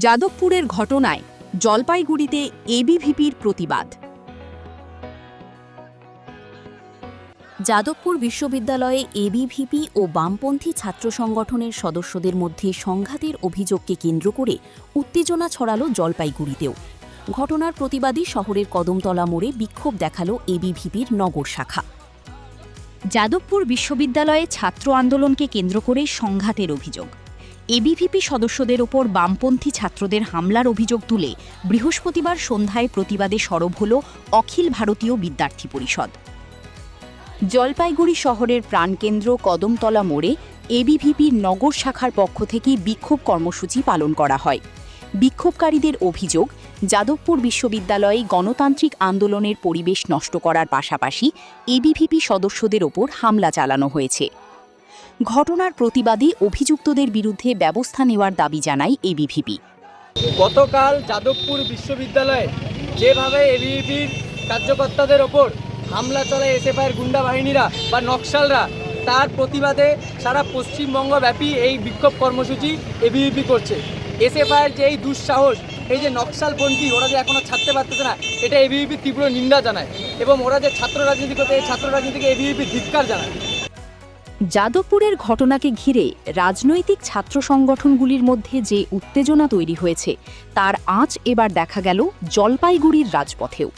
যাদবপুরের ঘটনায় জলপাইগুড়িতে এবিভিপির প্রতিবাদ। যাদবপুর বিশ্ববিদ্যালয়ে এবিভিপি ও বামপন্থী ছাত্র সংগঠনের সদস্যদের মধ্যে সংঘাতের অভিযোগকে কেন্দ্র করে উত্তেজনা ছড়ালো জলপাইগুড়িতেও। ঘটনার প্রতিবাদী শহরের কদমতলা মোড়ে বিক্ষোভ দেখালো এবিভিপির নগর শাখা। যাদবপুর বিশ্ববিদ্যালয়ে ছাত্র আন্দোলনকে কেন্দ্র করে সংঘাতের অভিযোগ। এবিভিপি সদস্যদের ওপর বামপন্থী ছাত্রদের হামলার অভিযোগ তুলে বৃহস্পতিবার সন্ধ্যায় প্রতিবাদে সরব হল অখিল ভারতীয় বিদ্যার্থী পরিষদ। জলপাইগুড়ি শহরের প্রাণকেন্দ্র কদমতলা মোড়ে এবিভিপির নগর শাখার পক্ষ থেকে বিক্ষোভ কর্মসূচি পালন করা হয়। বিক্ষোভকারীদের অভিযোগ, যাদবপুর বিশ্ববিদ্যালয়ে গণতান্ত্রিক আন্দোলনের পরিবেশ নষ্ট করার পাশাপাশি এবিভিপি সদস্যদের ওপর হামলা চালানো হয়েছে। ঘটনার প্রতিবাদে অভিযুক্তদের বিরুদ্ধে ব্যবস্থা নেওয়ার দাবি জানায় এবিভিপি। গতকাল যাদবপুর বিশ্ববিদ্যালয়ে যেভাবে এবিভিপির কার্যকর্তাদের ওপর হামলা চলে এসএফআইয়ের গুন্ডা বাহিনীরা বা নকশালরা, তার প্রতিবাদে সারা পশ্চিমবঙ্গব্যাপী এই বিক্ষোভ কর্মসূচি এবিভিপি করছে। এসএফআইয়ের যে এই দুঃসাহস, এই যে নকশালপন্থী, ওরা যে এখনও ছাড়তে পারতেছে না, এটা এবিভিপি তীব্র নিন্দা জানায় এবং ওরা যে ছাত্র রাজনীতি করতে, এই ছাত্র রাজনীতিকে এবিভিপি ধিক্কার জানায়। যাদবপুরের ঘটনাকে ঘিরে রাজনৈতিক ছাত্র সংগঠনগুলির মধ্যে যে উত্তেজনা তৈরি হয়েছে, তার আঁচ এবার দেখা গেল জলপাইগুড়ির রাজপথেও।